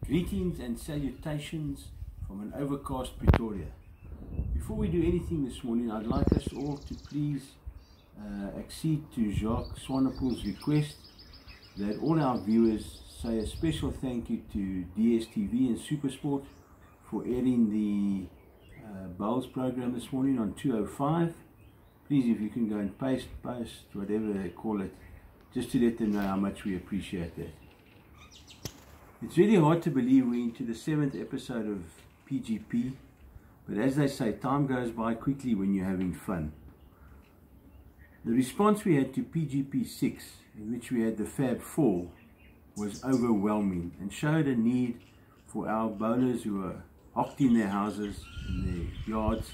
Greetings and salutations from an overcast Pretoria. Before we do anything this morning, I'd like us all to please accede to Jacques Swanepoel's request that all our viewers say a special thank you to DSTV and SuperSport for airing the Bowls program this morning on 205. Please, if you can go and post, whatever they call it, just to let them know how much we appreciate that. It's really hard to believe we're into the 7th episode of PGP, but as they say, time goes by quickly when you're having fun. The response we had to PGP 6, in which we had the Fab 4, was overwhelming and showed a need for our bowlers who are locked in their houses, in their yards,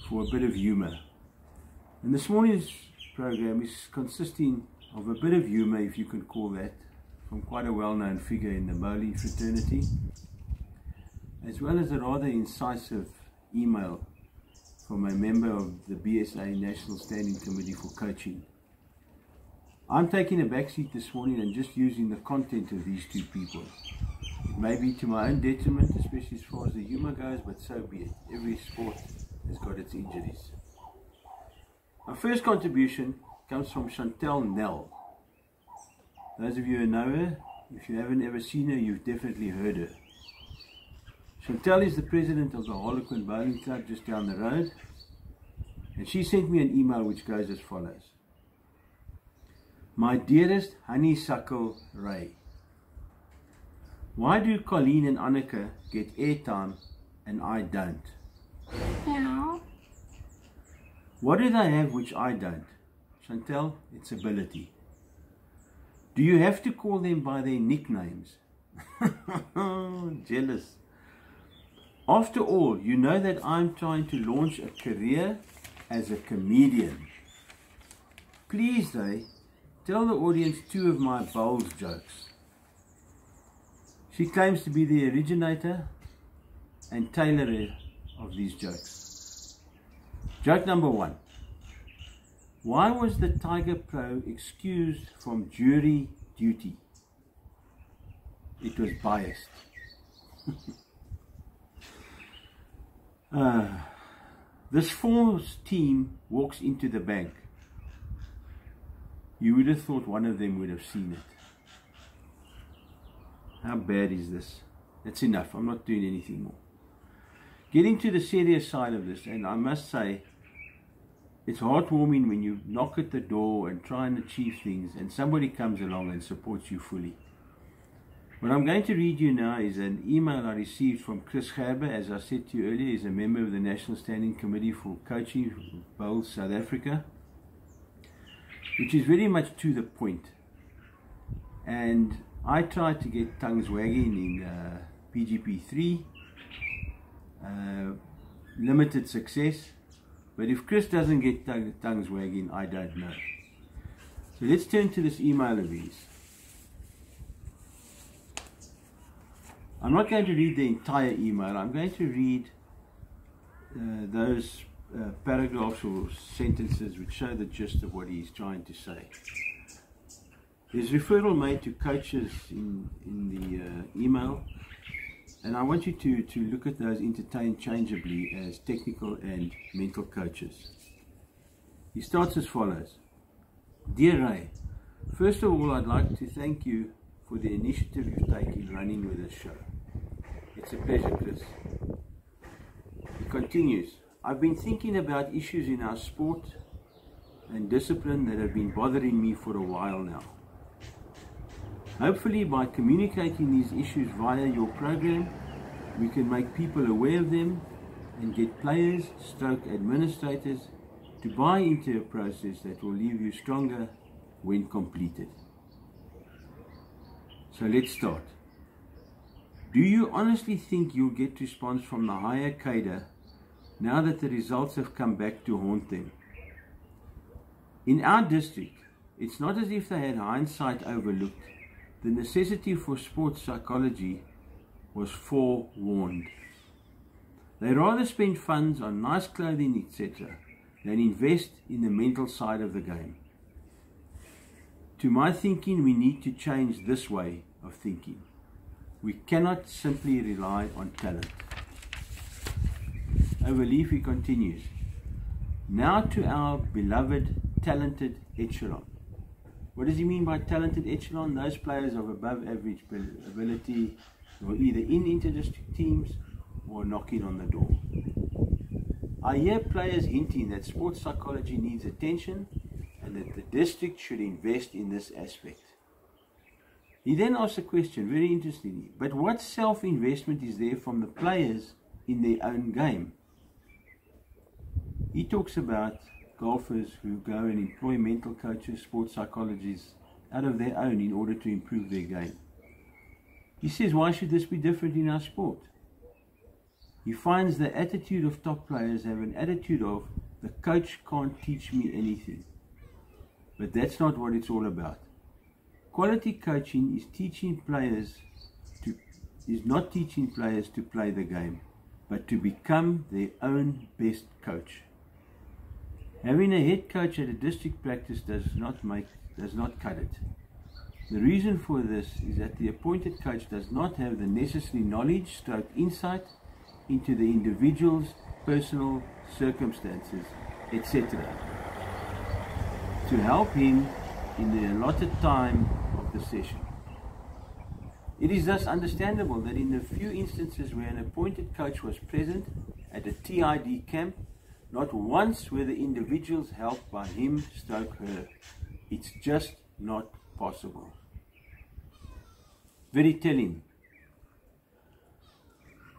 for a bit of humour. And this morning's program is consisting of a bit of humour, if you can call that, from quite a well-known figure in the bowling fraternity, as well as a rather incisive email from a member of the BSA National Standing Committee for Coaching. I'm taking a backseat this morning and just using the content of these two people. It may be to my own detriment, especially as far as the humour goes, but so be it. Every sport has got its injuries. Our first contribution comes from Chantel Nell. Those of you who know her, if you haven't ever seen her, you've definitely heard her. Chantel is the president of the Harlequin Bowling Club just down the road, and she sent me an email which goes as follows. My dearest honeysuckle Ray, why do Colleen and Anneke get airtime and I don't? Yeah. What do they have which I don't? Chantel, it's ability. Do you have to call them by their nicknames? Jealous. After all, you know that I'm trying to launch a career as a comedian. Please, tell the audience 2 of my bowls jokes. She claims to be the originator and tailorer of these jokes. Joke number 1. Why was the Tiger Pro excused from jury duty? It was biased. This Force team walks into the bank. You would have thought one of them would have seen it. How bad is this? That's enough. I'm not doing anything more. Getting to the serious side of this, and I must say, it's heartwarming when you knock at the door and try and achieve things and somebody comes along and supports you fully. What I'm going to read you now is an email I received from Chris Gerber. As I said to you earlier, he's a member of the National Standing Committee for Coaching Bowls South Africa, which is very much to the point. And I tried to get tongues wagging in PGP 3, limited success. But if Chris doesn't get tongues wagging, I don't know. So let's turn to this email of his. I'm not going to read the entire email. I'm going to read those paragraphs or sentences which show the gist of what he's trying to say. There's referral made to coaches in the email. And I want you to look at those interchangeably as technical and mental coaches. He starts as follows. Dear Ray, first of all, I'd like to thank you for the initiative you've taken running with this show. It's a pleasure, Chris. He continues. I've been thinking about issues in our sport and discipline that have been bothering me for a while now. Hopefully, by communicating these issues via your program, we can make people aware of them and get players, administrators to buy into a process that will leave you stronger when completed. So let's start. Do you honestly think you'll get response from the higher cadre now that the results have come back to haunt them? In our district, it's not as if they had hindsight overlooked. The necessity for sports psychology was forewarned. They rather spend funds on nice clothing, etc., than invest in the mental side of the game. To my thinking, we need to change this way of thinking. We cannot simply rely on talent. Overleaf, he continues. Now to our beloved talented echelon. What does he mean by talented echelon? Those players of above average ability who are either in inter-district teams or knocking on the door. I hear players hinting that sports psychology needs attention and that the district should invest in this aspect. He then asks a question, very interestingly, but what self-investment is there from the players in their own game? He talks about golfers who go and employ mental coaches, sports psychologists out of their own in order to improve their game. He says, why should this be different in our sport? He finds the attitude of top players have an attitude of, the coach can't teach me anything. But that's not what it's all about. Quality coaching is not teaching players to play the game, but to become their own best coach. Having a head coach at a district practice does not cut it. The reason for this is that the appointed coach does not have the necessary knowledge, insight into the individual's personal circumstances, etc., to help him in the allotted time of the session. It is thus understandable that in the few instances where an appointed coach was present at a TID camp, not once were the individuals helped by him/her. It's just not possible. Very telling.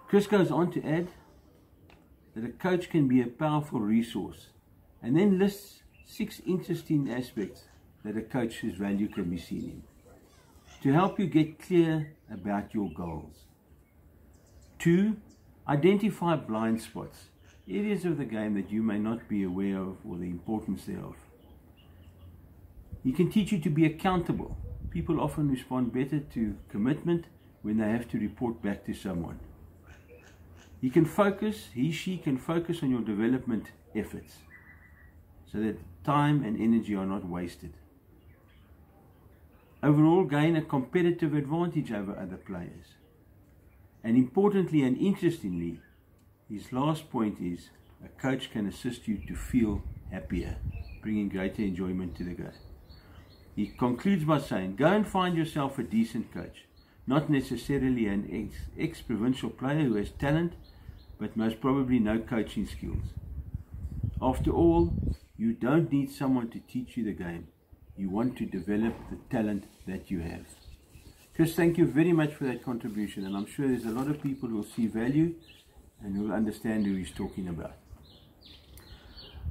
Chris goes on to add that a coach can be a powerful resource and then lists 6 interesting aspects that a coach's value can be seen in to help you get clear about your goals. 2. Identify blind spots, areas of the game that you may not be aware of or the importance thereof. He can teach you to be accountable. People often respond better to commitment when they have to report back to someone. He she can focus on your development efforts so that time and energy are not wasted. Overall, gain a competitive advantage over other players. And importantly and interestingly, his last point is, a coach can assist you to feel happier, bringing greater enjoyment to the game. He concludes by saying, go and find yourself a decent coach, not necessarily an ex-provincial player who has talent, but most probably no coaching skills. After all, you don't need someone to teach you the game. You want to develop the talent that you have. Chris, thank you very much for that contribution, and I'm sure there's a lot of people who will see value and who will understand who he's talking about.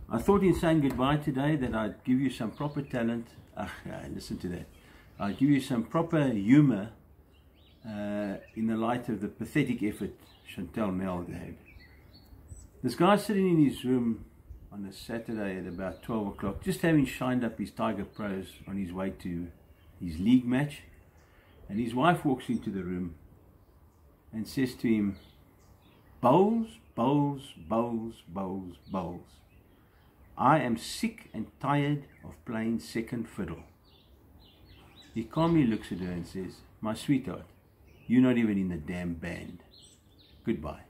I thought in saying goodbye today that I'd give you some proper talent. Listen to that. I'd give you some proper humor in the light of the pathetic effort Chantel Nell had. This guy's sitting in his room on a Saturday at about 12 o'clock, just having shined up his Tiger Pros on his way to his league match, and his wife walks into the room and says to him, bowls, bowls, bowls, bowls, bowls. I am sick and tired of playing second fiddle. He calmly looks at her and says, my sweetheart, you're not even in the damn band. Goodbye.